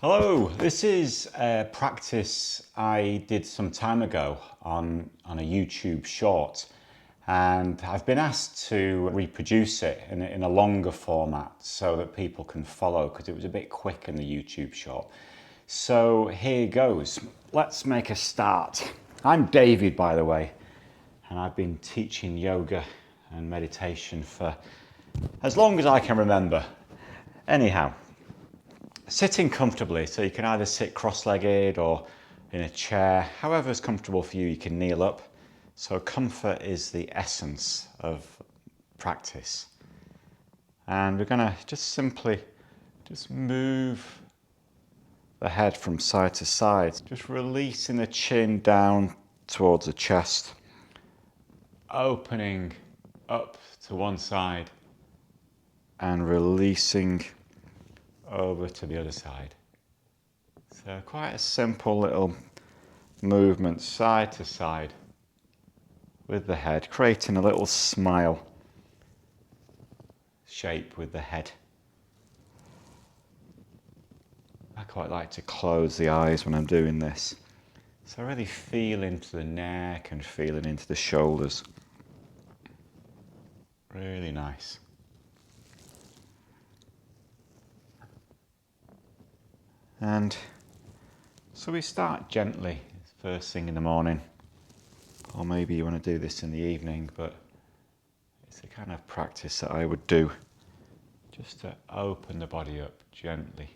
Hello, this is a practice I did some time ago on a YouTube short, and I've been asked to reproduce it in a longer format so that people can follow, because it was a bit quick in the YouTube short. So here goes. Let's make a start. I'm David, by the way, and I've been teaching yoga and meditation for as long as I can remember. Anyhow, sitting comfortably, so you can either sit cross-legged or in a chair, however is comfortable for you. You can kneel up. So comfort is the essence of practice. And we're going to just simply move the head from side to side, just releasing the chin down towards the chest, opening up to one side and releasing over to the other side. So quite a simple little movement side to side with the head, creating a little smile shape with the head. I quite like to close the eyes when I'm doing this. So really feel into the neck and feeling into the shoulders. Really nice. And so we start gently, first thing in the morning, or maybe you want to do this in the evening, but it's the kind of practice that I would do, just to open the body up gently.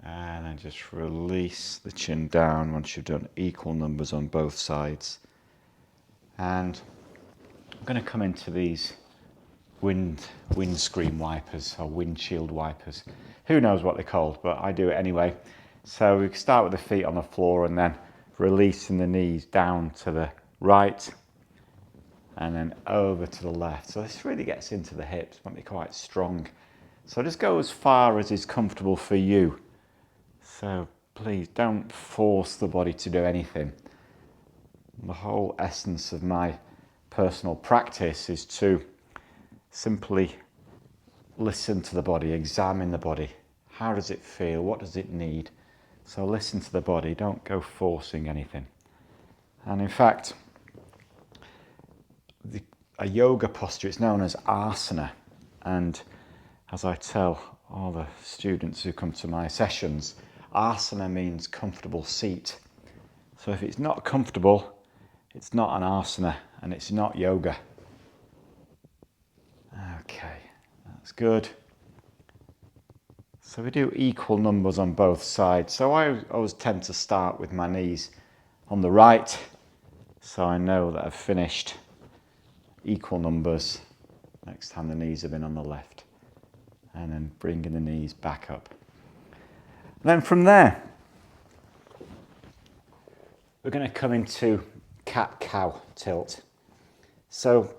And then just release the chin down once you've done equal numbers on both sides. And I'm going to come into these windscreen wipers or windshield wipers. Who knows what they're called, but I do it anyway. So we start with the feet on the floor and then releasing the knees down to the right and then over to the left. So this really gets into the hips, might be quite strong. So just go as far as is comfortable for you. So please don't force the body to do anything. The whole essence of my personal practice is to simply listen to the body, examine the body. How does it feel? What does it need? So listen to the body, don't go forcing anything. And in fact, a yoga posture, it's known as asana. And as I tell all the students who come to my sessions, asana means comfortable seat. So if it's not comfortable, it's not an asana and it's not yoga. Okay, that's good. So we do equal numbers on both sides. So I always tend to start with my knees on the right, so I know that I've finished equal numbers next time the knees have been on the left. And then bringing the knees back up. And then from there, we're going to come into cat-cow tilt. So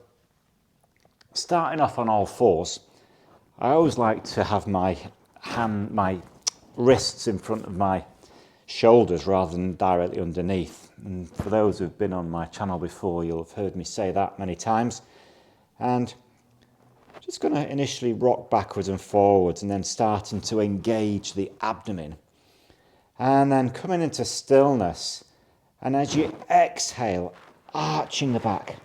starting off on all fours, I always like to have my wrists in front of my shoulders rather than directly underneath. And for those who've been on my channel before, you'll have heard me say that many times. And just going to initially rock backwards and forwards and then starting to engage the abdomen. And then coming into stillness. And as you exhale, arching the back.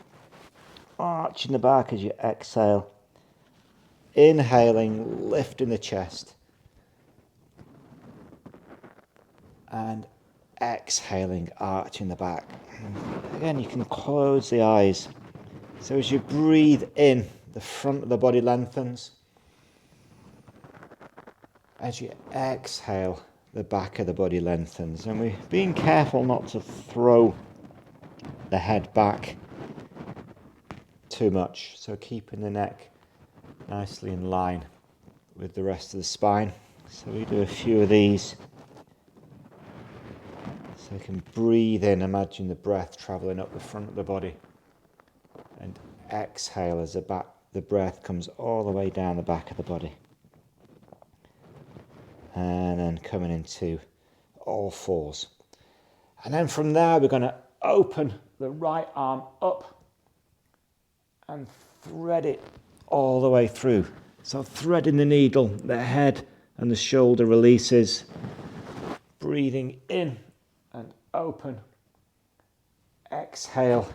Arching the back as you exhale. Inhaling, lifting the chest. And exhaling, arching the back. Again, you can close the eyes. So as you breathe in, the front of the body lengthens. As you exhale, the back of the body lengthens. And we're being careful not to throw the head back too much. So keeping the neck nicely in line with the rest of the spine. So we do a few of these. So you can breathe in, imagine the breath travelling up the front of the body. And exhale as the breath comes all the way down the back of the body. And then coming into all fours. And then from there, we're going to open the right arm up and thread it all the way through So threading the needle, the head and the shoulder releases. Breathing in and open. Exhale.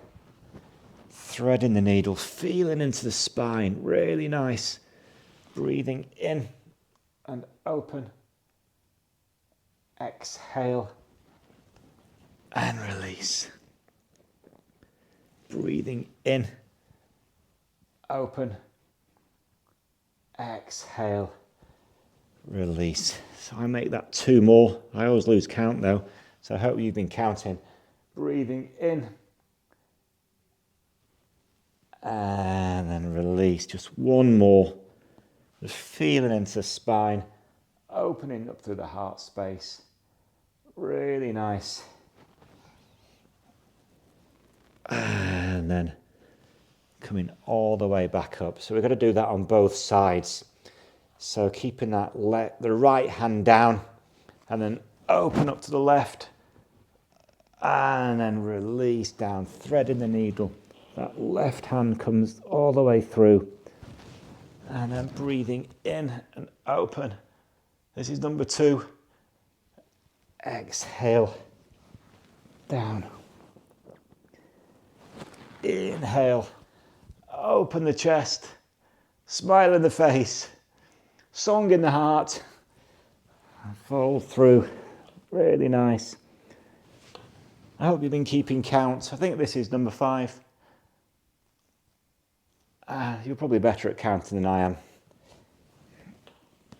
Threading the needle, feeling into the spine, really nice. Breathing in and open. Exhale and release. Breathing in, open, exhale, release. So I make that 2 more. I always lose count though, so I hope you've been counting. Breathing in and then release. Just 1 more. Just feeling into the spine, opening up through the heart space. Really nice. And then coming all the way back up. So we've got to do that on both sides. So keeping that the right hand down and then open up to the left and then release down, threading the needle. That left hand comes all the way through and then breathing in and open. This is number 2. Exhale, down. Inhale, open the chest, smile in the face, song in the heart, fold through, really nice. I hope you've been keeping count. I think this is number 5. You're probably better at counting than I am.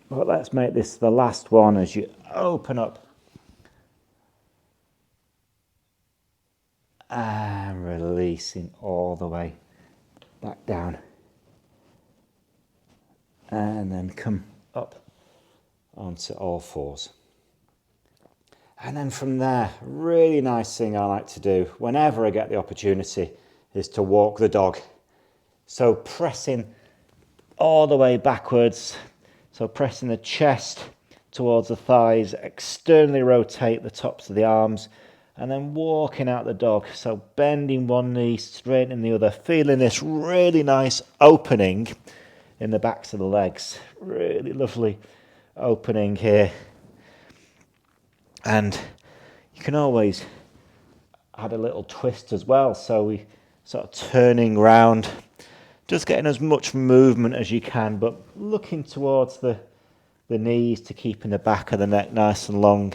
But let's make this the last one as you open up. And releasing all the way back down. And then come up onto all 4s. And then from there, really nice thing I like to do whenever I get the opportunity is to walk the dog. So pressing all the way backwards. So pressing the chest towards the thighs, externally rotate the tops of the arms, and then walking out the dog. So bending one knee, straightening the other, feeling this really nice opening in the backs of the legs. Really lovely opening here. And you can always add a little twist as well. So we sort of turning round, just getting as much movement as you can, but looking towards the knees to keeping the back of the neck nice and long.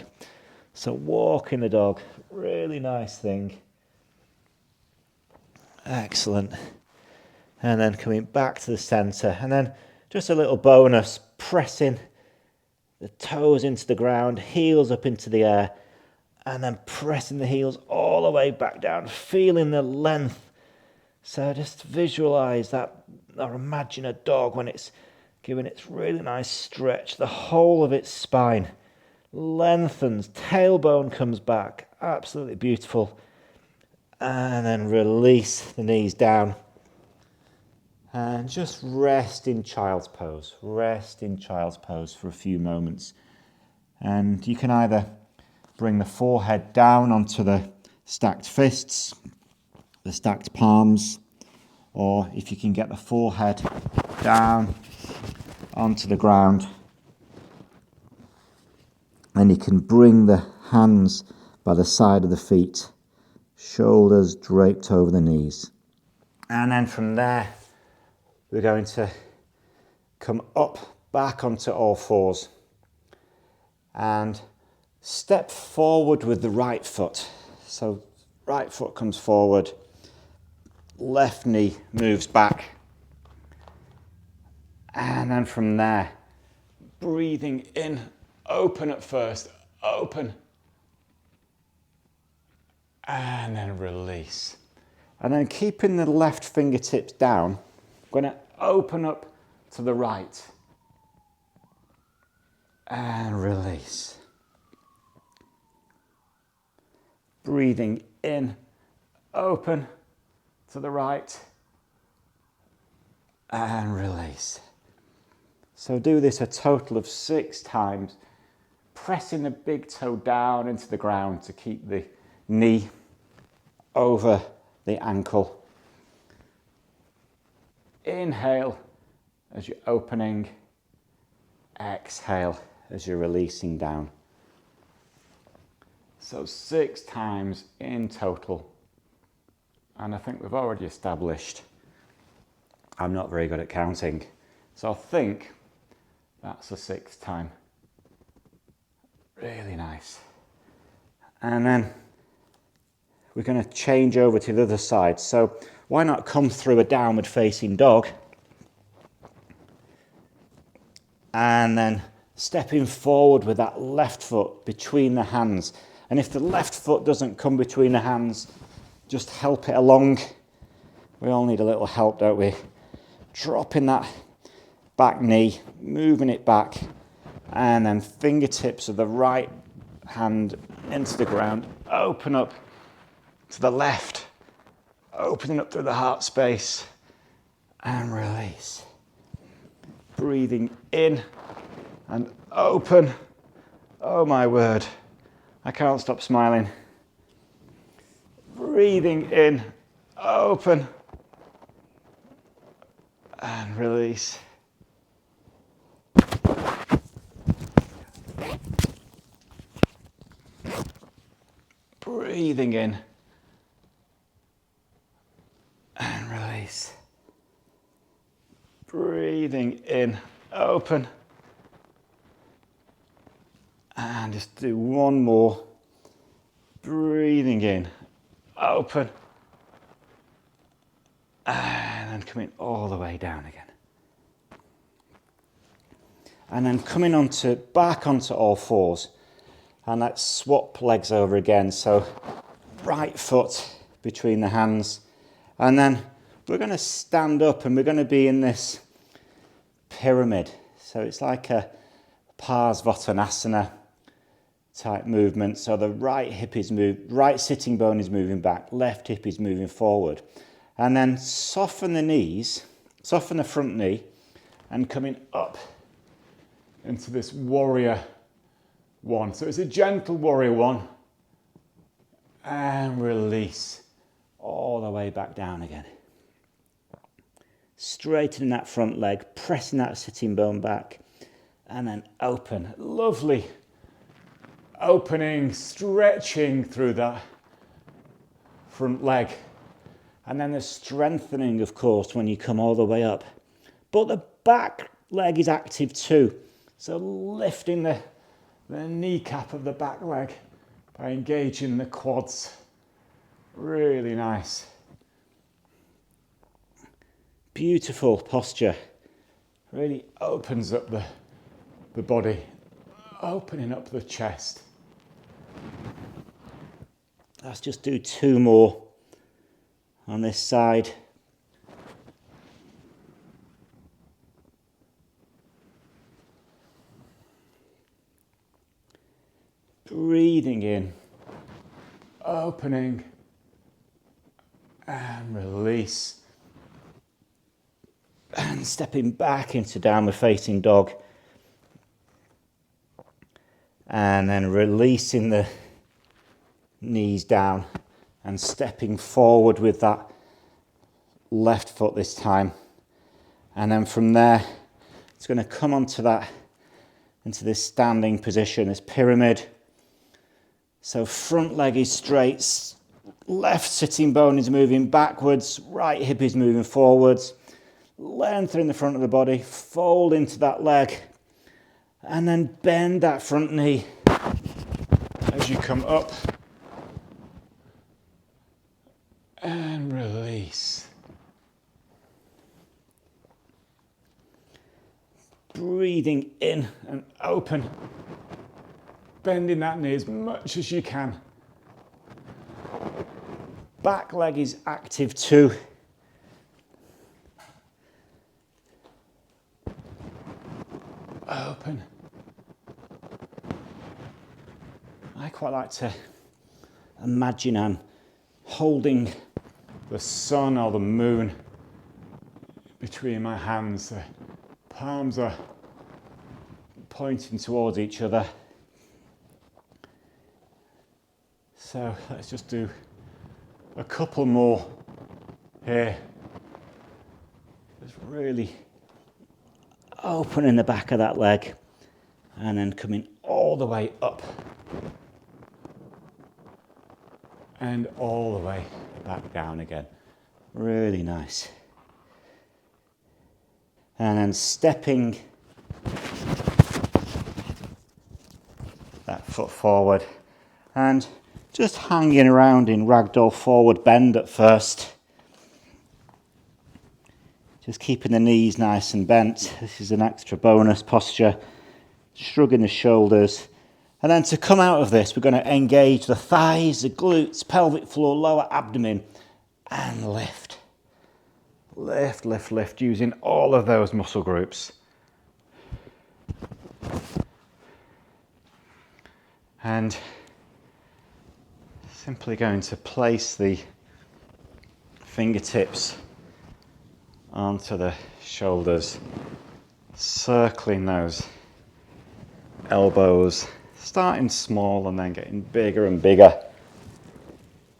So walking the dog, really nice thing. Excellent. And then coming back to the centre, and then just a little bonus, pressing the toes into the ground, heels up into the air, and then pressing the heels all the way back down, feeling the length. So just visualise that, or imagine a dog when it's giving its really nice stretch, the whole of its spine lengthens, tailbone comes back, absolutely beautiful. And then release the knees down. And just rest in child's pose. Rest in child's pose for a few moments. And you can either bring the forehead down onto the stacked fists, the stacked palms, or if you can get the forehead down onto the ground, and you can bring the hands by the side of the feet, shoulders draped over the knees. And then from there, we're going to come up, back onto all 4s, and step forward with the right foot. So right foot comes forward, left knee moves back. And then from there, breathing in, open at first, open. And then release. And then keeping the left fingertips down, I'm going to open up to the right. And release. Breathing in, open to the right. And release. So do this a total of 6 times, pressing the big toe down into the ground to keep the knee over the ankle. Inhale, as you're opening, exhale as you're releasing down. So 6 times in total. And I think we've already established I'm not very good at counting. So I think that's the 6th time. Really nice. And then we're going to change over to the other side. So why not come through a downward facing dog and then stepping forward with that left foot between the hands. And if the left foot doesn't come between the hands, just help it along. We all need a little help, don't we? Dropping that back knee, moving it back, and then fingertips of the right hand into the ground. Open up to the left, opening up through the heart space, and release. Breathing in and open. Oh my word, I can't stop smiling. Breathing in, open, and release. Breathing in and release. Breathing in, open. And just do one more. Breathing in, open. And then coming all the way down again. And then coming back onto all fours. And let's swap legs over again. So right foot between the hands. And then we're going to stand up and we're going to be in this pyramid. So it's like a Parsvottanasana type movement. So the right hip is right sitting bone is moving back, left hip is moving forward. And then soften the knees, soften the front knee, and coming up into this warrior one. So it's a gentle warrior one. And release all the way back down again. Straightening that front leg, pressing that sitting bone back, and then open. Lovely. Opening, stretching through that front leg. And then the strengthening, of course, when you come all the way up. But the back leg is active too. So lifting the kneecap of the back leg by engaging the quads. Really nice. Beautiful posture. Really opens up the body, opening up the chest. Let's just do 2 more on this side. Breathing in, opening, and release. And stepping back into downward facing dog. And then releasing the knees down and stepping forward with that left foot this time. And then from there, it's going to come onto into this standing position, this pyramid. So front leg is straight, left sitting bone is moving backwards, right hip is moving forwards. Lengthen the front of the body, fold into that leg, and then bend that front knee as you come up. And release. Breathing in and open. Bending that knee as much as you can. Back leg is active too. Open. I quite like to imagine I'm holding the sun or the moon between my hands. The palms are pointing towards each other. So let's just do a couple more here. Just really opening the back of that leg and then coming all the way up and all the way back down again. Really nice. And then stepping that foot forward and just hanging around in ragdoll forward bend at first. Just keeping the knees nice and bent. This is an extra bonus posture. Shrugging the shoulders. And then to come out of this, we're going to engage the thighs, the glutes, pelvic floor, lower abdomen, and lift. Lift, lift, lift, using all of those muscle groups. And simply going to place the fingertips onto the shoulders, circling those elbows, starting small and then getting bigger and bigger.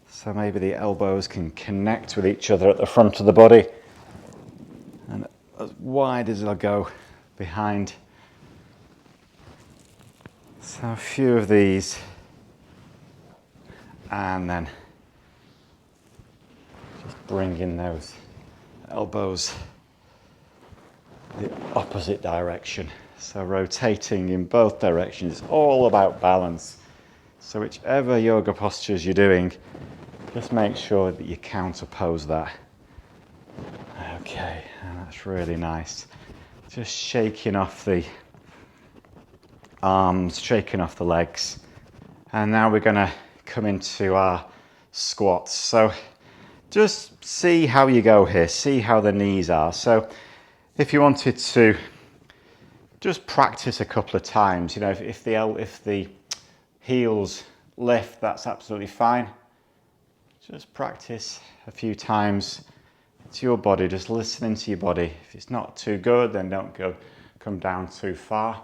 So maybe the elbows can connect with each other at the front of the body and as wide as they'll go behind. So a few of these, and then just bringing those elbows the opposite direction. So rotating in both directions. It's all about balance. So whichever yoga postures you're doing, just make sure that you counterpose that. Okay, and that's really nice. Just shaking off the arms, shaking off the legs. And now we're going to come into our squats. So just see how you go here, see how the knees are. So if you wanted to just practice a couple of times, you know, if the heels lift, that's absolutely fine. Just practice a few times to your body, just listening to your body. If it's not too good, then don't come down too far.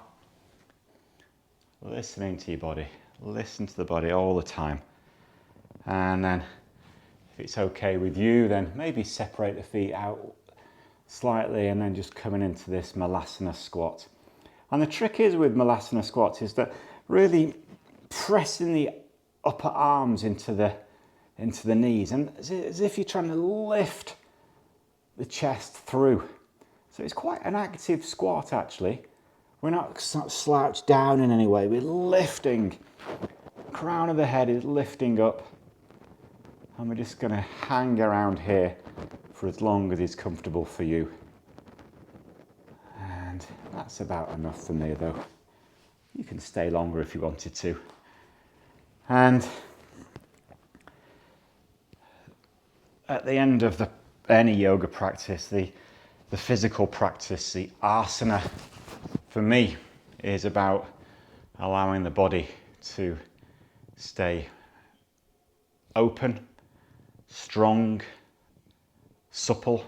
Listening to your body, listen to the body all the time. And then if it's okay with you, then maybe separate the feet out slightly and then just coming into this Malasana squat. And the trick is with Malasana squats is that really pressing the upper arms into the knees, and as if you're trying to lift the chest through. So it's quite an active squat actually. We're not slouched down in any way, we're lifting. Crown of the head is lifting up. And we're just going to hang around here for as long as is comfortable for you. And that's about enough for me though. You can stay longer if you wanted to. And at the end of any yoga practice, the physical practice, the asana, for me, is about allowing the body to stay open, strong, supple,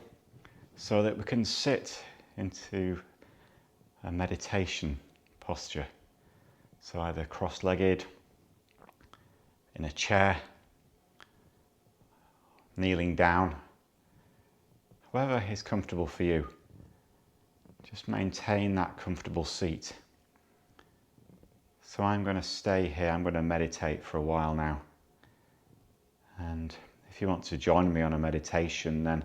so that we can sit into a meditation posture. So either cross-legged, in a chair, kneeling down, whatever is comfortable for you. Just maintain that comfortable seat. So I'm going to stay here, I'm going to meditate for a while now. And if you want to join me on a meditation, then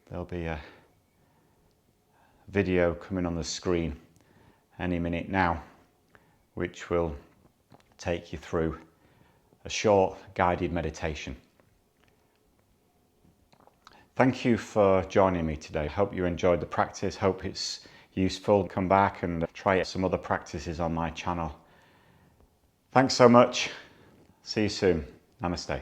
there'll be a video coming on the screen any minute now, which will take you through a short guided meditation. Thank you for joining me today. Hope you enjoyed the practice, hope it's useful. Come back and try some other practices on my channel. Thanks so much. See you soon. Namaste.